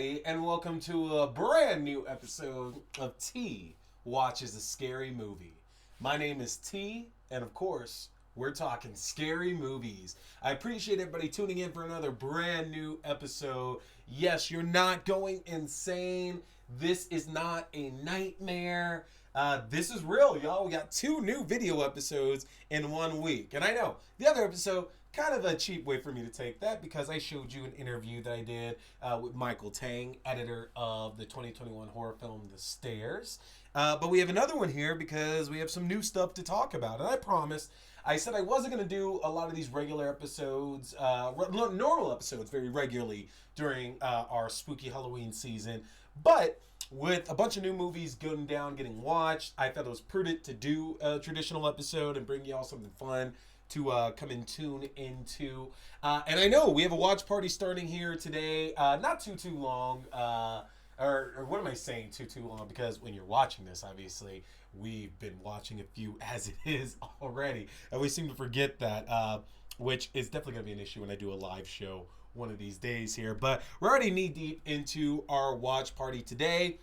everybody, and welcome to a brand new episode of T Watches a Scary Movie. My name is T, and of course, we're talking scary movies. I appreciate everybody tuning in for another brand new episode. Yes, you're not going insane. This is not a nightmare. This is real, y'all. We got 2 new video episodes in 1 week. And I know, the other episode, kind of a cheap way for me to take that because I showed you an interview that I did with Michael Tang, editor of the 2021 horror film The Stairs. But we have another one here because we have some new stuff to talk about. And I promised, I said I wasn't going to do a lot of these regular episodes, normal episodes very regularly during our spooky Halloween season. But with a bunch of new movies going down, getting watched, I thought it was prudent to do a traditional episode and bring y'all something fun to come and tune into. And I know we have a watch party starting here today. Not too long. Or what am I saying too long? Because when you're watching this, obviously, we've been watching a few as it is already. And we seem to forget that, which is definitely going to be an issue when I do a live show one of these days here. But we're already knee deep into our watch party today.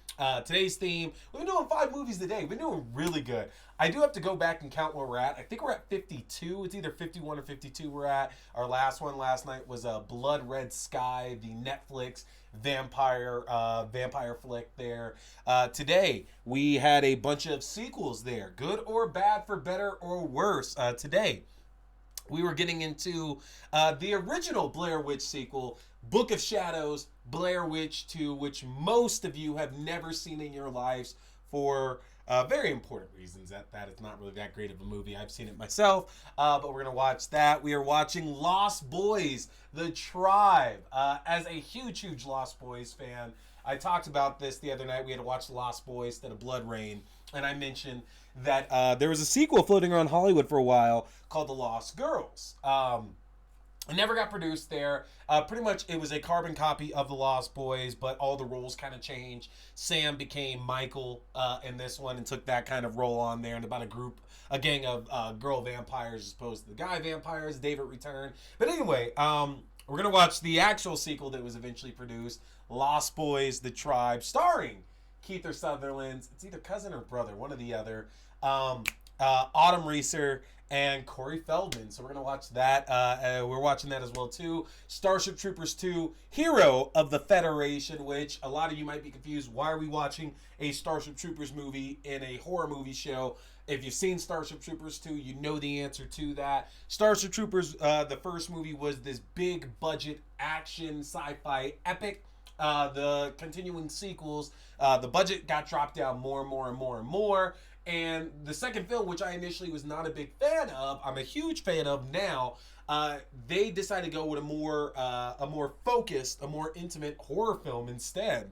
Today's theme, we've been doing 5 movies today. We've been doing really good. I do have to go back and count where we're at. I think we're at 52. It's either 51 or 52 we're at. Our last one last night was Blood Red Sky, the Netflix vampire flick there. Today, we had a bunch of sequels there. Good or bad, for better or worse. Today, we were getting into the original Blair Witch sequel, Book of Shadows, Blair Witch 2, which most of you have never seen in your lives for very important reasons. That is not really that great of a movie. I've seen it myself, but we're going to watch that. We are watching Lost Boys, The Tribe. As a huge Lost Boys fan, I talked about this the other night. We had to watch Lost Boys instead of Blood Rain, and I mentioned that there was a sequel floating around Hollywood for a while called The Lost Girls. It never got produced there. Pretty much it was a carbon copy of The Lost Boys, but all the roles kind of changed. Sam became Michael in this one and took that kind of role on there, and about a gang of girl vampires as opposed to the guy vampires. David returned. But anyway, we're going to watch the actual sequel that was eventually produced, Lost Boys, The Tribe, starring Kiefer Sutherland. It's either cousin or brother, one or the other. Autumn Reeser and Corey Feldman. So we're going to watch that. We're watching that as well, too. Starship Troopers 2, Hero of the Federation, which a lot of you might be confused. Why are we watching a Starship Troopers movie in a horror movie show? If you've seen Starship Troopers 2, you know the answer to that. Starship Troopers, the first movie, was this big budget action sci-fi epic. The continuing sequels, the budget got dropped down more and more. And the second film, which I initially was not a big fan of, I'm a huge fan of now. They decided to go with a more focused, a more intimate horror film instead.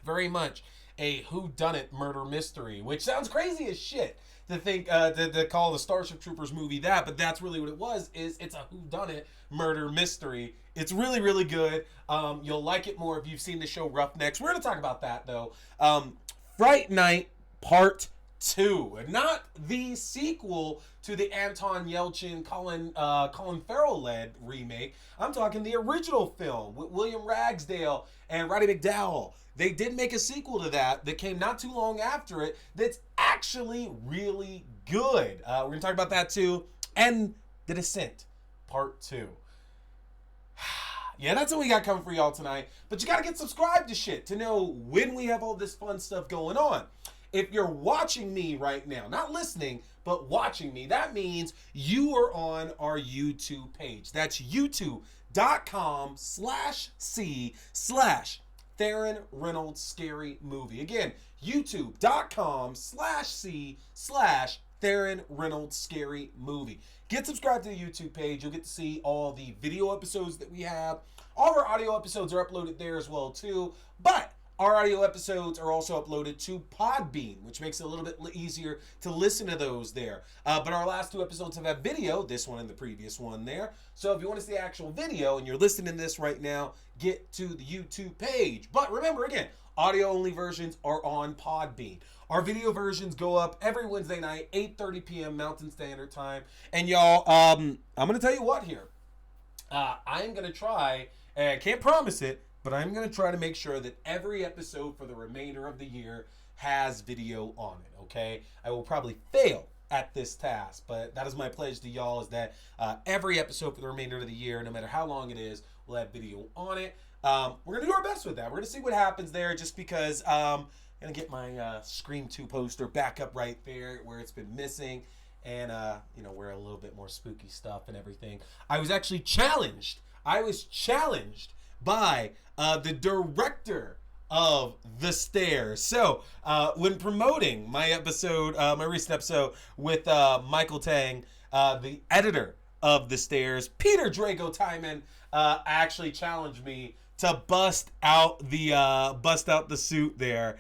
Very much a whodunit murder mystery, which sounds crazy as shit to think to call the Starship Troopers movie that, but that's really what it was. It's a whodunit murder mystery. It's really good. You'll like it more if you've seen the show Roughnecks. We're gonna talk about that though. Fright Night Part 2, not the sequel to the Anton Yelchin, Colin Farrell-led remake. I'm talking the original film with William Ragsdale and Roddy McDowall. They did make a sequel to that came not too long after it that's actually really good. We're going to talk about that too. And The Descent, Part 2. Yeah, that's what we got coming for y'all tonight. But you got to get subscribed to shit to know when we have all this fun stuff going on. If you're watching me right now, not listening, but watching me, that means you are on our YouTube page. That's youtube.com/C/Theron Reynolds Scary Movie. Again, youtube.com/C/Theron Reynolds Scary Movie. Get subscribed to the YouTube page. You'll get to see all the video episodes that we have. All of our audio episodes are uploaded there as well, too. But our audio episodes are also uploaded to Podbean, which makes it a little bit easier to listen to those there. But our last 2 episodes have had video, this one and the previous one there. So if you want to see the actual video and you're listening to this right now, get to the YouTube page. But remember, again, audio-only versions are on Podbean. Our video versions go up every Wednesday night, 8:30 p.m. Mountain Standard Time. And y'all, I'm going to tell you what here. I'm going to try, and I can't promise it, but I'm going to try to make sure that every episode for the remainder of the year has video on it, okay? I will probably fail at this task, but that is my pledge to y'all, is that every episode for the remainder of the year, no matter how long it is, will have video on it. We're going to do our best with that. We're going to see what happens there, just because I'm going to get my Scream 2 poster back up right there where it's been missing, and, wear a little bit more spooky stuff and everything. I was actually challenged. By the director of The Stairs. So, when promoting my episode, my recent episode with Michael Tang, the editor of The Stairs, Peter Drago Tiemann, actually challenged me to bust out the suit there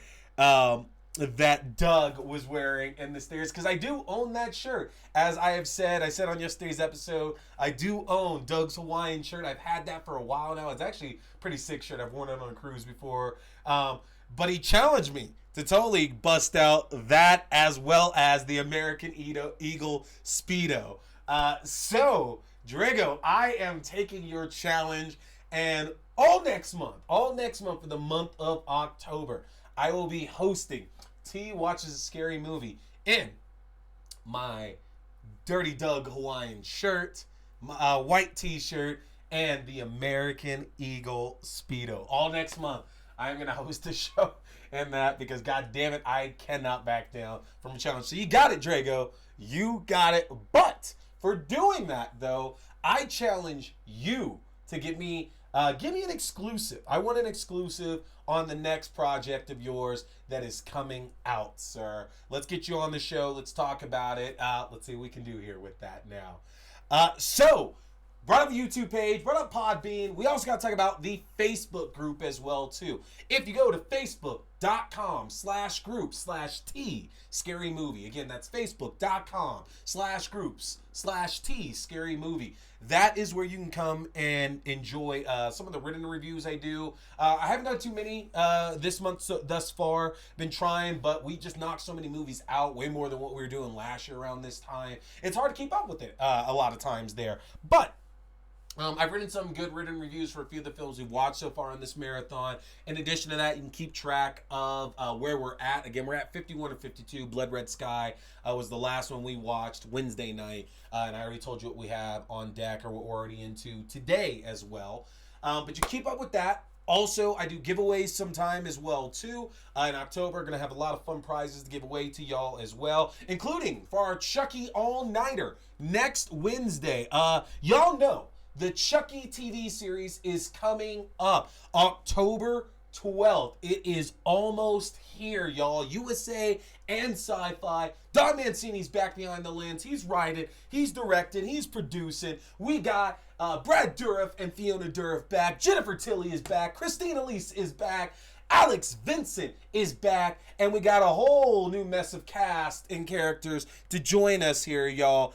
that Doug was wearing in The Stairs, because I do own that shirt. As I said on yesterday's episode, I do own Doug's Hawaiian shirt. I've had that for a while now. It's actually a pretty sick shirt. I've worn it on a cruise before. But he challenged me to totally bust out that, as well as the American Eagle Speedo. So, Drago, I am taking your challenge, and all next month for the month of October, I will be hosting T Watches a Scary Movie in my Dirty Doug Hawaiian shirt, my white t-shirt, and the American Eagle Speedo. All next month, I'm going to host a show in that, because god damn it, I cannot back down from a challenge. So you got it, Drago. You got it. But for doing that, though, I challenge you to give me an exclusive. I want an exclusive on the next project of yours that is coming out, sir. Let's get you on the show. Let's talk about it. Let's see what we can do here with that now. So, brought up the YouTube page, brought up Podbean. We also got to talk about the Facebook group as well, too. If you go to facebook.com/group/T Scary Movie. Again, that's facebook.com/groups/T Scary Movie. That is where you can come and enjoy some of the written reviews I do. I haven't done too many this month thus far. Been trying, but we just knocked so many movies out, way more than what we were doing last year around this time. It's hard to keep up with it a lot of times there. But I've written some good written reviews for a few of the films we've watched so far in this marathon. In addition to that, you can keep track of where we're at. Again, we're at 51 or 52. Blood Red Sky was the last one we watched Wednesday night. And I already told you what we have on deck, or what we're already into today as well. But you keep up with that. Also, I do giveaways sometime as well, too. In October, going to have a lot of fun prizes to give away to y'all as well, including for our Chucky All-Nighter next Wednesday. Y'all know the Chucky TV series is coming up October 12th. It is almost here, y'all. USA and Sci-Fi. Don Mancini's back behind the lens. He's writing, he's directing, he's producing. We got Brad Dourif and Fiona Dourif back. Jennifer Tilly is back. Christina Elise is back. Alex Vincent is back, and we got a whole new mess of cast and characters to join us here, y'all.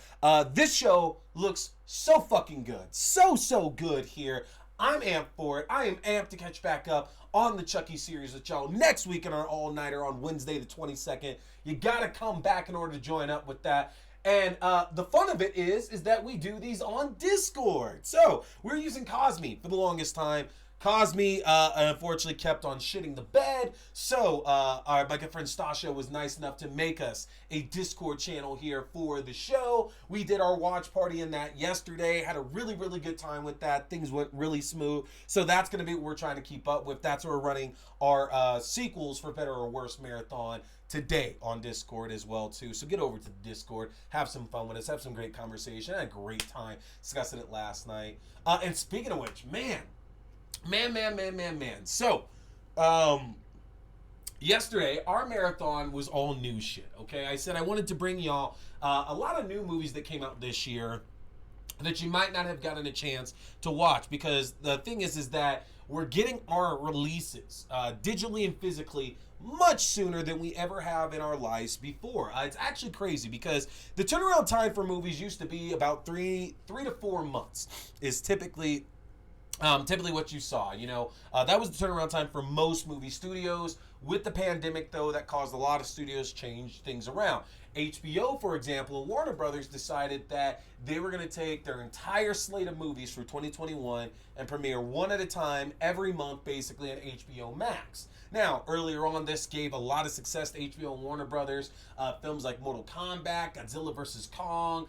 This show looks so fucking good. So good here. I'm amped for it. I am amped to catch back up on the Chucky series with y'all next week in our all-nighter on Wednesday the 22nd. You gotta come back in order to join up with that. And the fun of it is that we do these on Discord. So we're using Cosme for the longest time. Cosme unfortunately kept on shitting the bed, so my good friend Stasha was nice enough to make us a Discord channel here for the show. We did our watch party in that yesterday, had a really good time with that. Things went really smooth, so that's going to be what we're trying to keep up with. That's where we're running our sequels for Better or Worse marathon today on Discord as well too. So get over to the Discord, have some fun with us, have some great conversation. I had a great time discussing it last night. And speaking of which, man. So, yesterday, our marathon was all new shit, okay? I said I wanted to bring y'all a lot of new movies that came out this year that you might not have gotten a chance to watch, because the thing is that we're getting our releases digitally and physically much sooner than we ever have in our lives before. It's actually crazy, because the turnaround time for movies used to be about 3 to 4 months is typically Typically what you saw. That was the turnaround time for most movie studios. With the pandemic, though, that caused a lot of studios change things around. HBO, for example, and Warner Brothers decided that they were going to take their entire slate of movies for 2021 and premiere one at a time every month, basically, on HBO Max. Now, earlier on, this gave a lot of success to HBO and Warner Brothers. Films like Mortal Kombat, Godzilla vs. Kong,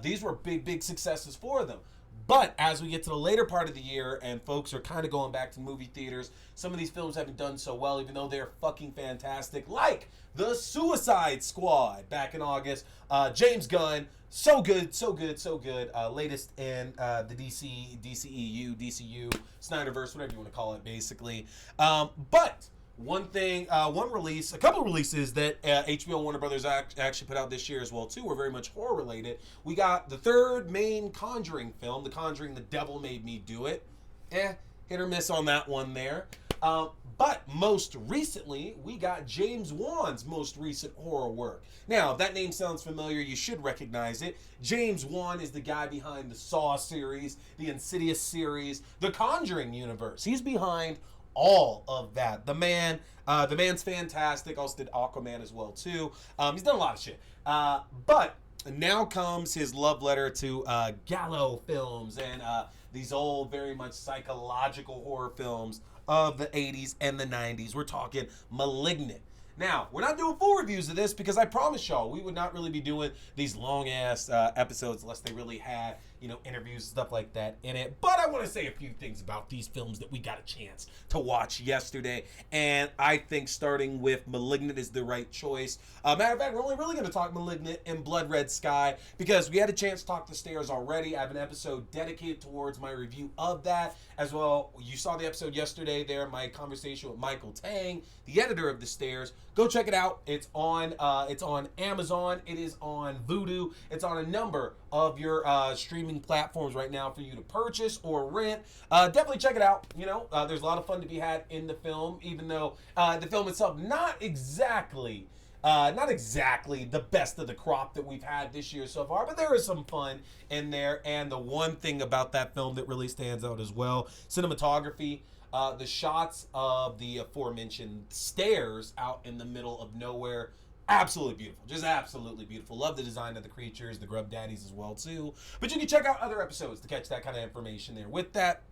these were big, big successes for them. But as we get to the later part of the year and folks are kind of going back to movie theaters, some of these films haven't done so well, even though they're fucking fantastic. Like The Suicide Squad back in August. James Gunn, so good, so good, so good. Latest in the DCU, Snyderverse, whatever you want to call it, basically. But a couple releases that HBO and Warner Brothers actually put out this year as well too were very much horror related. We got the third main Conjuring film, The Conjuring: The Devil Made Me Do It. Hit or miss on that one there. But most recently, we got James Wan's most recent horror work. Now, if that name sounds familiar, you should recognize it. James Wan is the guy behind the Saw series, the Insidious series, the Conjuring universe. He's behind all of that. The man's fantastic. Also did Aquaman as well too. He's done a lot of shit. But now comes his love letter to Gallo films and these old, very much psychological horror films of the 80s and the 90s. We're talking Malignant. Now, we're not doing full reviews of this because I promise y'all we would not really be doing these long-ass episodes unless they really had, interviews, stuff like that in it. But I want to say a few things about these films that we got a chance to watch yesterday. And I think starting with Malignant is the right choice. Matter of fact, we're only really going to talk Malignant and Blood Red Sky because we had a chance to talk The Stairs already. I have an episode dedicated towards my review of that as well. You saw the episode yesterday there, my conversation with Michael Tang, the editor of The Stairs. Go check it out. It's on Amazon. It is on Vudu. It's on a number of your streaming platforms right now for you to purchase or rent. Definitely check it out. There's a lot of fun to be had in the film, even though the film itself not exactly the best of the crop that we've had this year so far, but there is some fun in there. And the one thing about that film that really stands out as well, cinematography. The shots of the aforementioned stairs out in the middle of nowhere, absolutely beautiful. Just absolutely beautiful. Love the design of the creatures, the grub daddies as well too. But you can check out other episodes to catch that kind of information there. With that,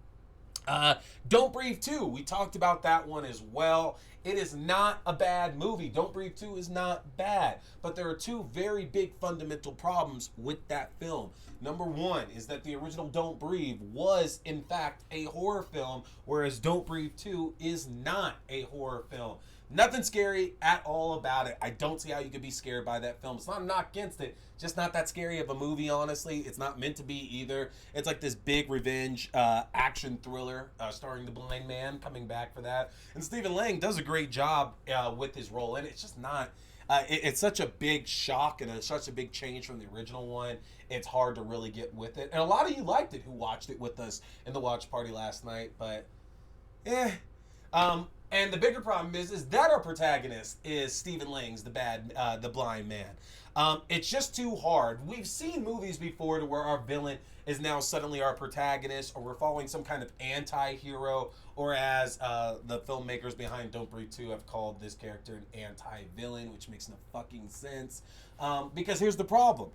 Don't Breathe 2. We talked about that one as well. It is not a bad movie. Don't Breathe 2 is not bad. But there are two very big fundamental problems with that film. Number one is that the original Don't Breathe was, in fact, a horror film, whereas Don't Breathe 2 is not a horror film. Nothing scary at all about it. I don't see how you could be scared by that film. It's not a knock against it. Just not that scary of a movie, honestly. It's not meant to be either. It's like this big revenge action thriller starring the blind man, coming back for that. And Stephen Lang does a great job with his role. And it's just not... it's such a big shock and such a big change from the original one. It's hard to really get with it. And a lot of you liked it who watched it with us in the watch party last night. But, and the bigger problem is that our protagonist is Stephen Lang's the blind man. It's just too hard. We've seen movies before to where our villain is now suddenly our protagonist, or we're following some kind of anti-hero, or as the filmmakers behind Don't Breathe 2 have called this character an anti-villain, which makes no fucking sense. Because here's the problem.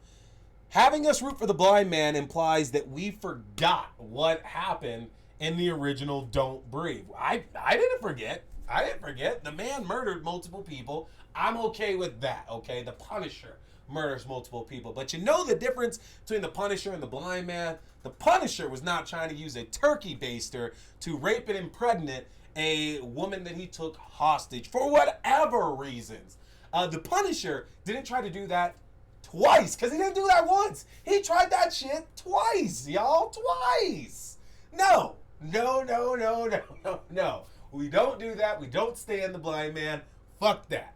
Having us root for the blind man implies that we forgot what happened in the original Don't Breathe. I didn't forget. The man murdered multiple people. I'm okay with that, okay? The Punisher murders multiple people. But you know the difference between the Punisher and the blind man? The Punisher was not trying to use a turkey baster to rape and impregnate a woman that he took hostage for whatever reasons. The Punisher didn't try to do that twice, because he didn't do that once. He tried that shit twice, y'all. Twice. No. We don't do that. We don't stand the blind man. Fuck that.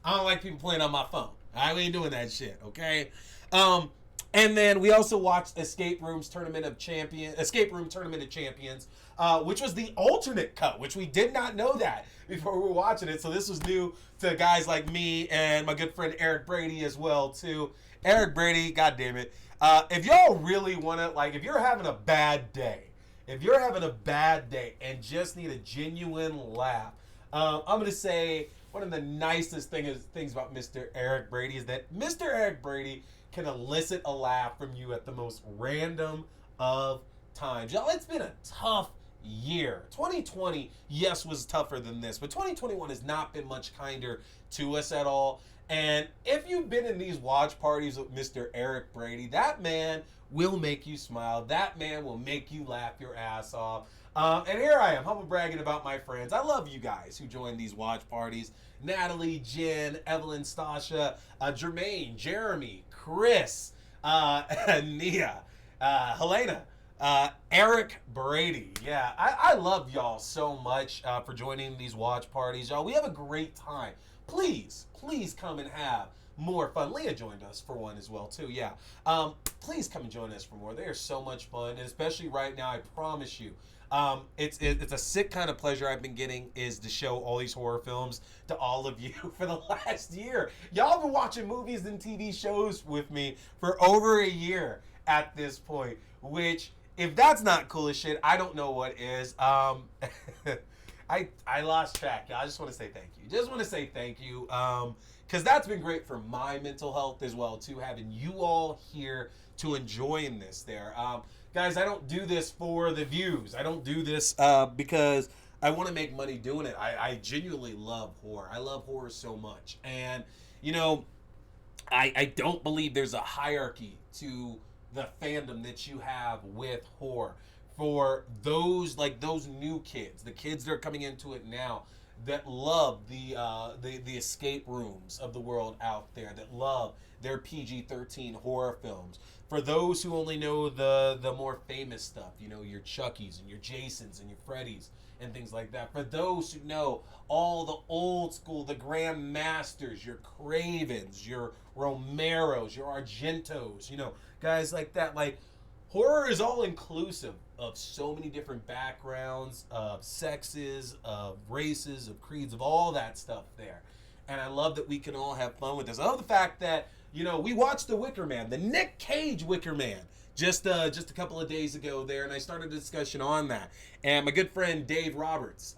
I don't like people playing on my phone. We ain't doing that shit, okay? And then we also watched Escape Room Tournament of Champions, which was the alternate cut, which we did not know that before we were watching it. So this was new to guys like me and my good friend Eric Brady as well, too. Eric Brady, God damn it. If y'all really want to, if you're having a bad day, if you're having a bad day and just need a genuine laugh, I'm gonna say one of the nicest things about Mr. Eric Brady is that Mr. Eric Brady can elicit a laugh from you at the most random of times. Y'all, it's been a tough year. 2020, yes, was tougher than this, but 2021 has not been much kinder to us at all. And if you've been in these watch parties with Mr. Eric Brady, that man will make you smile. That man will make you laugh your ass off. And here I am, humble bragging about my friends. I love you guys who join these watch parties. Natalie, Jen, Evelyn, Stasha, Jermaine, Jeremy, Chris, Nia, Helena, Eric Brady. Yeah, I love y'all so much for joining these watch parties. Y'all, we have a great time. Please come and have more fun. Leah joined us for one as well too. Yeah. Please come and join us for more. They are so much fun, and especially right now, I promise you, it's a sick kind of pleasure I've been getting is to show all these horror films to all of you for the last year. Y'all have been watching movies and TV shows with me for over a year at this point, which if that's not cool as shit, I don't know what is. I lost track. I just want to say thank you. Just want to say thank you. Because that's been great for my mental health as well, too, having you all here to enjoying this there. Guys, I don't do this for the views. I don't do this because I want to make money doing it. I genuinely love horror. I love horror so much. And, you know, I don't believe there's a hierarchy to the fandom that you have with horror. For those new kids, the kids that are coming into it now, that love the escape rooms of the world out there, that love their PG-13 horror films. For those who only know the more famous stuff, you know, your Chuckies and your Jasons and your Freddys and things like that. For those who know all the old school, the Grand Masters, your Cravens, your Romeros, your Argentos, you know, guys like that. Like, horror is all inclusive of so many different backgrounds, of sexes, of races, of creeds, of all that stuff there. And I love that we can all have fun with this. I love the fact that, you know, we watched The Wicker Man, the Nick Cage Wicker Man, just a couple of days ago there, and I started a discussion on that. And my good friend Dave Roberts,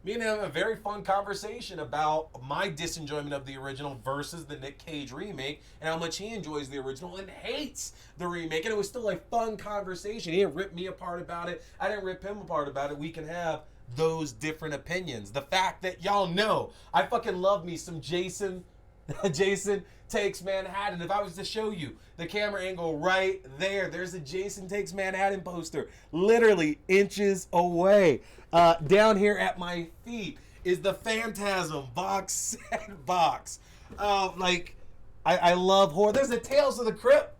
me and him had a very fun conversation about my disenjoyment of the original versus the Nick Cage remake and how much he enjoys the original and hates the remake. And it was still a fun conversation. He didn't rip me apart about it. I didn't rip him apart about it. We can have those different opinions. The fact that y'all know I fucking love me some Jason Takes Manhattan. If I was to show you the camera angle right there, there's a Jason Takes Manhattan poster literally inches away. Down here at my feet is the Phantasm box set box. I love horror. There's a Tales of the Crypt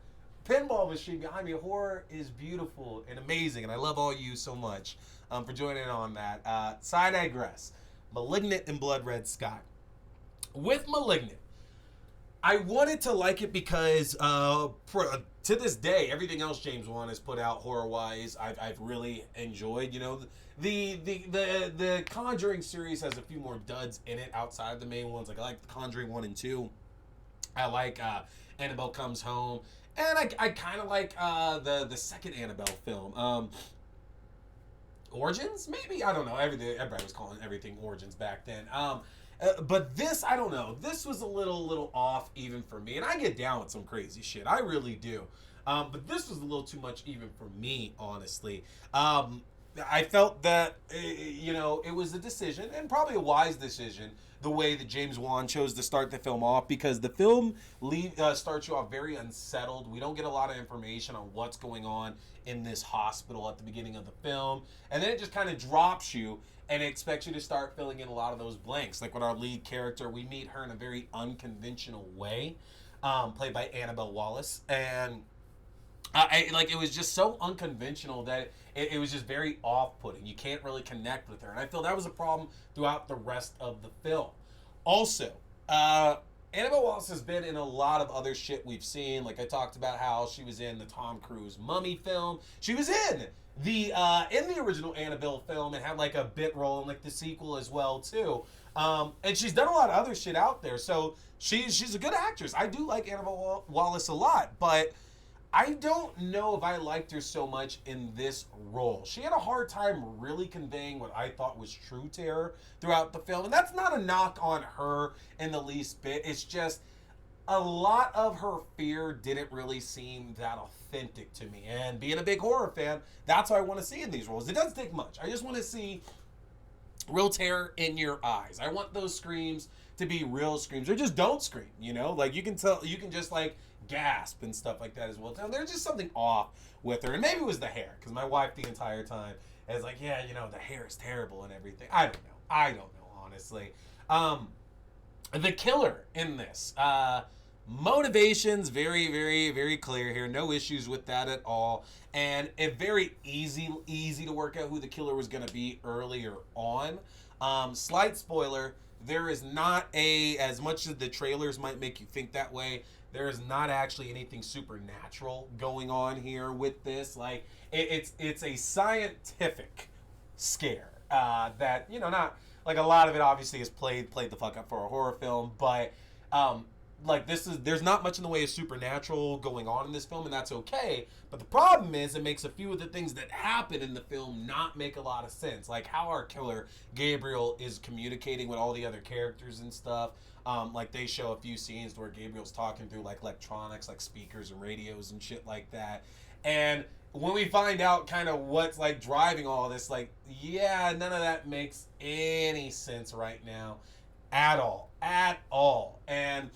pinball machine behind me. Horror is beautiful and amazing, and I love all you so much for joining in on that. So I digress. Malignant and Blood Red Sky. With Malignant, I wanted to like it because to this day, everything else James Wan has put out horror-wise, I've really enjoyed. You know, the Conjuring series has a few more duds in it outside the main ones. Like I like The Conjuring 1 and 2. I like Annabelle Comes Home, and I kind of like the second Annabelle film. Origins, maybe? I don't know. Everybody was calling everything Origins back then. But this, I don't know. This was a little off even for me. And I get down with some crazy shit. I really do. But this was a little too much even for me, honestly. I felt that, you know, it was a decision, and probably a wise decision, the way that James Wan chose to start the film off, because the film starts you off very unsettled. We don't get a lot of information on what's going on in this hospital at the beginning of the film, and then it just kind of drops you and it expects you to start filling in a lot of those blanks. Like with our lead character, we meet her in a very unconventional way, played by Annabelle Wallis, and it was just so unconventional that it was just very off-putting. You can't really connect with her, and I feel that was a problem throughout the rest of the film. Also, Annabelle Wallis has been in a lot of other shit we've seen. Like I talked about how she was in the Tom Cruise Mummy film. She was in the original Annabelle film and had like a bit role in like the sequel as well too. And she's done a lot of other shit out there. So she's a good actress. I do like Annabelle Wallis a lot, but I don't know if I liked her so much in this role. She had a hard time really conveying what I thought was true terror throughout the film. And that's not a knock on her in the least bit. It's just a lot of her fear didn't really seem that authentic to me. And being a big horror fan, that's what I want to see in these roles. It doesn't take much. I just want to see real terror in your eyes. I want those screams to be real screams, or just don't scream. Like you can tell, you can just like gasp and stuff like that as well. There's just something off with her, and maybe it was the hair, because my wife the entire time is like, yeah, the hair is terrible and everything. I don't know, honestly. The killer in this, motivations very, very, very clear here. No issues with that at all, and it very easy to work out who the killer was going to be earlier on. Slight spoiler: there is not as much as the trailers might make you think that way. There is not actually anything supernatural going on here with this. Like it's a scientific scare that not like a lot of it obviously is played the fuck up for a horror film, but like there's not much in the way of supernatural going on in this film, and that's okay. But the problem is it makes a few of the things that happen in the film not make a lot of sense, like how our killer Gabriel is communicating with all the other characters and stuff. Like they show a few scenes where Gabriel's talking through like electronics, like speakers and radios and shit like that. And when we find out kind of what's like driving all this, like, yeah, none of that makes any sense right now at all. And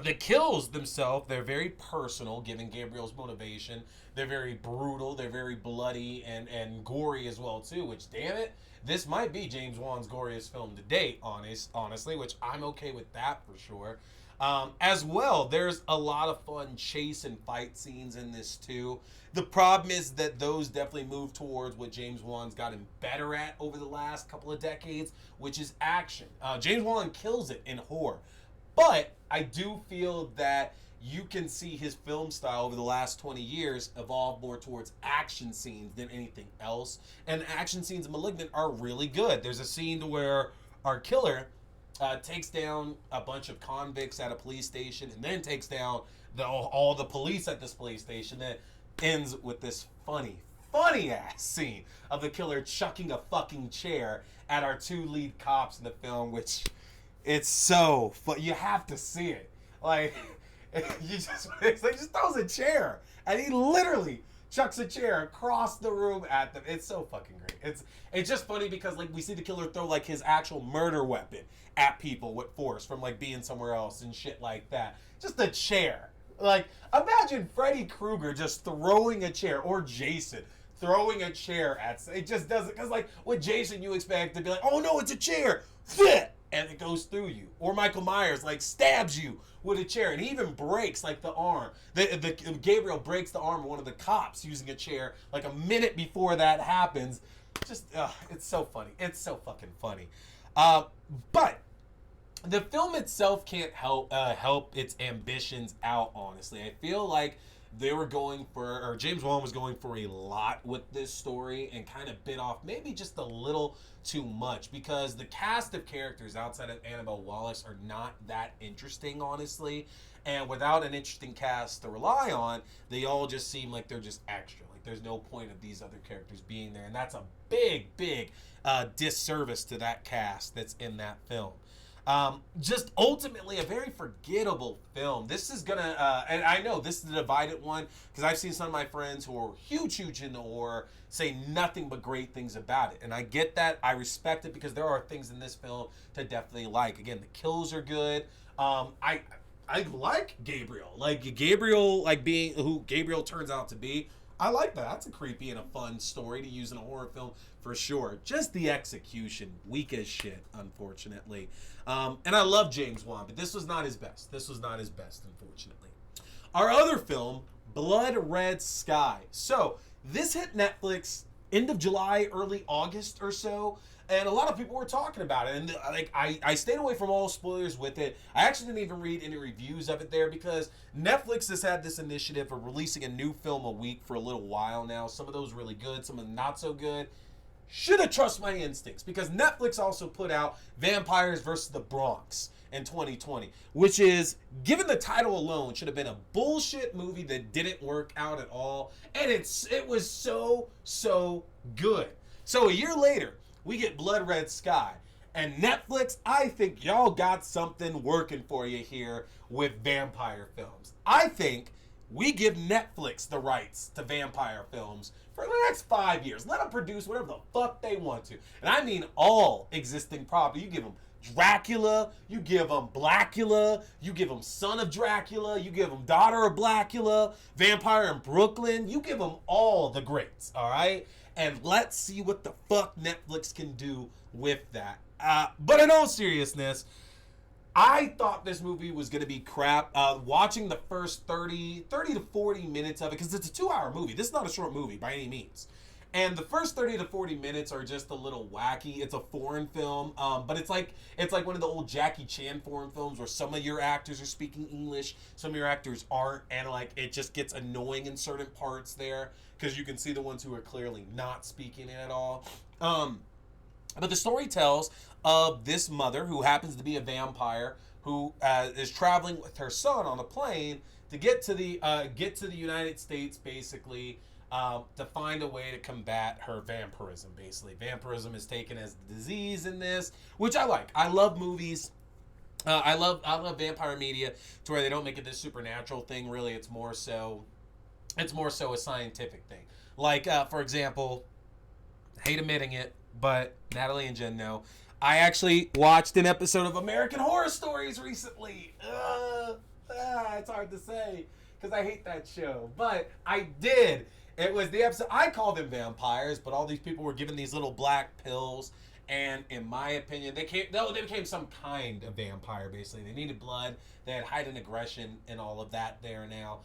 the kills themselves, they're very personal, given Gabriel's motivation. They're very brutal, they're very bloody and gory as well too, which, damn it, this might be James Wan's goriest film to date, honestly, which I'm okay with that for sure. As well, there's a lot of fun chase and fight scenes in this too. The problem is that those definitely move towards what James Wan's gotten better at over the last couple of decades, which is action. James Wan kills it in horror, but I do feel that you can see his film style over the last 20 years evolve more towards action scenes than anything else. And action scenes in Malignant are really good. There's a scene where our killer takes down a bunch of convicts at a police station, and then takes down all the police at this police station. That ends with this funny ass scene of the killer chucking a fucking chair at our two lead cops in the film, which it's so fun. You have to see it. Like, he just throws a chair, and he literally chucks a chair across the room at them. It's so fucking great. It's just funny because like we see the killer throw like his actual murder weapon at people with force from like being somewhere else and shit like that. Just a chair. Like, imagine Freddy Krueger just throwing a chair, or Jason throwing a chair at. It just doesn't, because like with Jason you expect to be like, oh no, it's a chair, and it goes through you. Or Michael Myers like stabs you with a chair, and he even breaks like the arm. The Gabriel breaks the arm of one of the cops using a chair like a minute before that happens. Just it's so funny. It's so fucking funny. But the film itself can't help its ambitions out, honestly. I feel like they were going for, or James Wan was going for a lot with this story, and kind of bit off maybe just a little too much, because the cast of characters outside of Annabelle Wallis are not that interesting, honestly. And without an interesting cast to rely on, they all just seem like they're just extra. Like there's no point of these other characters being there, and that's a big disservice to that cast that's in that film. Just ultimately a very forgettable film. This is gonna, and I know this is a divided one, because I've seen some of my friends who are huge into horror say nothing but great things about it. And I get that, I respect it, because there are things in this film to definitely like. Again, the kills are good. I like Gabriel. Like Gabriel, like being who Gabriel turns out to be. I like that. That's a creepy and a fun story to use in a horror film for sure. Just the execution, weak as shit, unfortunately. And I love James Wan, but this was not his best. This was not his best, unfortunately. Our other film, Blood Red Sky. So this hit Netflix end of July, early August or so. And a lot of people were talking about it. And like I stayed away from all spoilers with it. I actually didn't even read any reviews of it there, because Netflix has had this initiative of releasing a new film a week for a little while now. Some of those really good, some of them not so good. should have trusted my instincts, because Netflix also put out Vampires versus the Bronx in 2020, which is, given the title alone, should have been a bullshit movie that didn't work out at all, and it was so good. So a year later, we get Blood Red Sky, and Netflix, I think y'all got something working for you here with vampire films. I think we give Netflix the rights to vampire films for the next 5 years. Let them produce whatever the fuck they want to. And I mean all existing property. You give them Dracula, you give them Blackula, you give them Son of Dracula, you give them Daughter of Blackula, Vampire in Brooklyn. You give them all the greats, all right? And let's see what the fuck Netflix can do with that. But in all seriousness, I thought this movie was going to be crap. Watching the first 30 to 40 minutes of it, because it's a 2-hour movie. This is not a short movie by any means. And the first 30 to 40 minutes are just a little wacky. It's a foreign film, but it's like one of the old Jackie Chan foreign films where some of your actors are speaking English, some of your actors aren't, and like it just gets annoying in certain parts there because you can see the ones who are clearly not speaking it at all. But the story tells of this mother who happens to be a vampire who is traveling with her son on a plane to get to the United States, basically, to find a way to combat her vampirism. Basically, vampirism is taken as the disease in this, which I like. I love movies. I love vampire media to where they don't make it this supernatural thing. Really, it's more so a scientific thing. Like, for example, hate admitting it, but Natalie and Jen know, I actually watched an episode of American Horror Stories recently. It's hard to say because I hate that show, but I did. It was the episode, I call them vampires, but all these people were given these little black pills, and in my opinion, they became some kind of vampire, basically. They needed blood, they had heightened aggression, and all of that there now.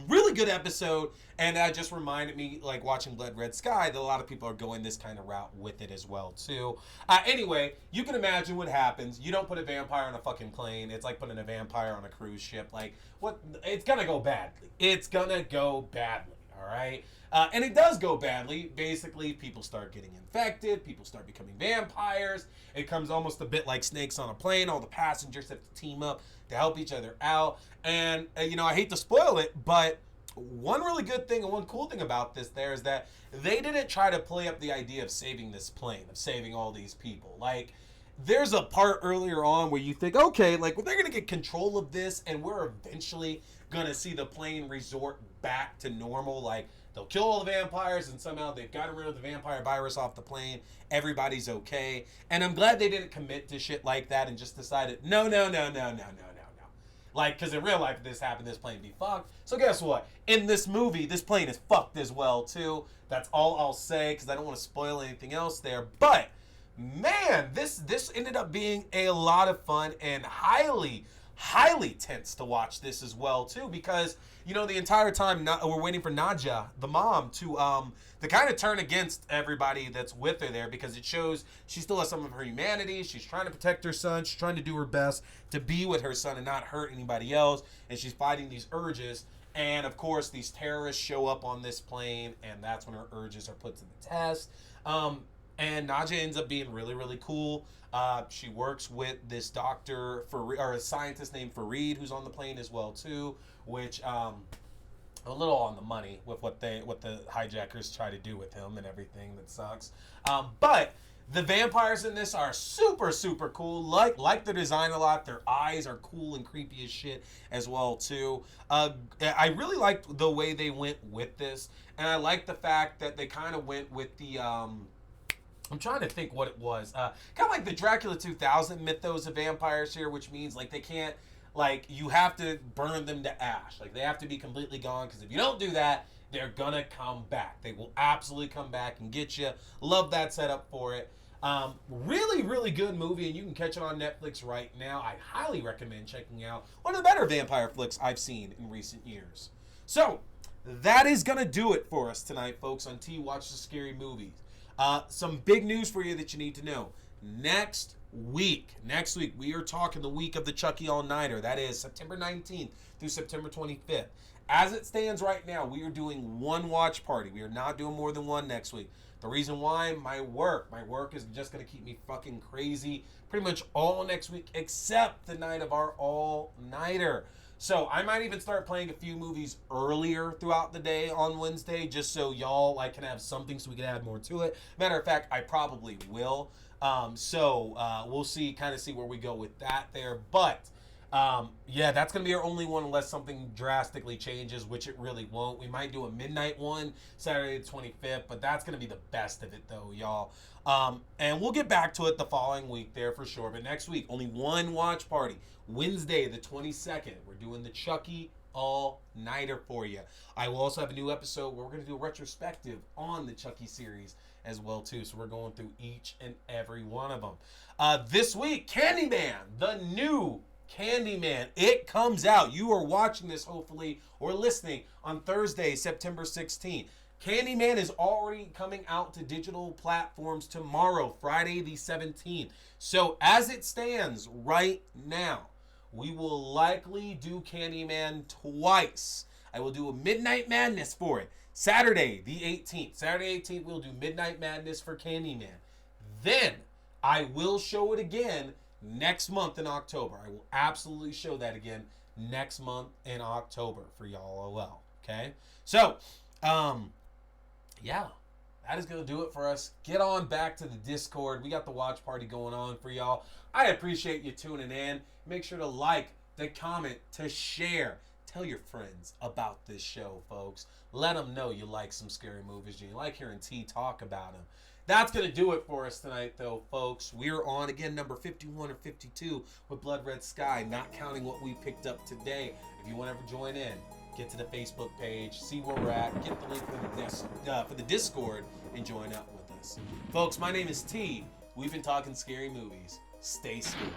Really good episode, and that just reminded me, like watching Blood Red Sky, that a lot of people are going this kind of route with it as well, too. Anyway, you can imagine what happens. You don't put a vampire on a fucking plane. It's like putting a vampire on a cruise ship. Like, what? It's gonna go badly. It's gonna go badly, all right? And it does go badly. Basically, people start getting infected. People start becoming vampires. It comes almost a bit like snakes on a plane. All the passengers have to team up to help each other out. And, I hate to spoil it, but one really good thing and one cool thing about this there is that they didn't try to play up the idea of saving this plane, of saving all these people. Like, there's a part earlier on where you think, okay, like, well, they're going to get control of this and we're eventually going to see the plane resort back to normal. Like, they'll kill all the vampires and somehow they've gotten rid of the vampire virus off the plane. Everybody's okay. And I'm glad they didn't commit to shit like that and just decided, no. Like, because in real life, if this happened, this plane would be fucked. So guess what? In this movie, this plane is fucked as well, too. That's all I'll say, because I don't want to spoil anything else there. But, man, this ended up being a lot of fun and highly tense to watch this as well, too, because, the entire time we're waiting for Nadja, the mom, to kind of turn against everybody that's with her there, because it shows she still has some of her humanity. She's trying to protect her son. She's trying to do her best to be with her son and not hurt anybody else, and she's fighting these urges. And, of course, these terrorists show up on this plane, and that's when her urges are put to the test. And Nadja ends up being really, really cool. She works with this doctor, or a scientist named Fareed, who's on the plane as well, too, which a little on the money with what the hijackers try to do with him and everything. That sucks. But the vampires in this are super, super cool. Like the design a lot. Their eyes are cool and creepy as shit as well, too. I really liked the way they went with this, and I like the fact that they kind of went with the I'm trying to think what it was. Kind of like the Dracula 2000 mythos of vampires here, which means like they can't, like, you have to burn them to ash. Like, they have to be completely gone, because if you don't do that, they're gonna come back. They will absolutely come back and get you. Love that setup for it. Really, really good movie, and you can catch it on Netflix right now. I highly recommend checking out one of the better vampire flicks I've seen in recent years. So, that is gonna do it for us tonight, folks, on T Watch the Scary Movies. Some big news for you that you need to know. Next week. Next week, we are talking the week of the Chucky All-Nighter. That is September 19th through September 25th. As it stands right now, we are doing one watch party. We are not doing more than one next week. The reason why, my work is just going to keep me fucking crazy pretty much all next week except the night of our all-nighter. So I might even start playing a few movies earlier throughout the day on Wednesday just so y'all can have something so we can add more to it. Matter of fact, I probably will. We'll see where we go with that there. But yeah, that's going to be our only one unless something drastically changes, which it really won't. We might do a midnight one Saturday the 25th, but that's going to be the best of it though, y'all. And we'll get back to it the following week there for sure. But next week, only one watch party. Wednesday the 22nd, we're doing the Chucky All-Nighter for you. I will also have a new episode where we're going to do a retrospective on the Chucky series as well too. So we're going through each and every one of them. This week, Candyman, the new Candyman, it comes out. You are watching this hopefully or listening on Thursday, September 16th. Candyman is already coming out to digital platforms tomorrow, Friday the 17th. So as it stands right now, we will likely do Candyman twice. I will do a Midnight Madness for it. Saturday the 18th. Saturday 18th, we'll do Midnight Madness for Candyman. Then I will show it again next month in October. I will absolutely show that again next month in October for y'all as well. Okay? So, yeah, that is going to do it for us. Get on back to the Discord. We got the watch party going on for y'all. I appreciate you tuning in. Make sure to like, to comment, to share. Tell your friends about this show, folks. Let them know you like some scary movies and you like hearing T talk about them. That's going to do it for us tonight, though, folks. We're on, again, number 51 or 52 with Blood Red Sky, not counting what we picked up today. If you want to ever join in, get to the Facebook page, see where we're at, get the link for the Discord, and join up with us. Folks, my name is T. We've been talking scary movies. Stay scary.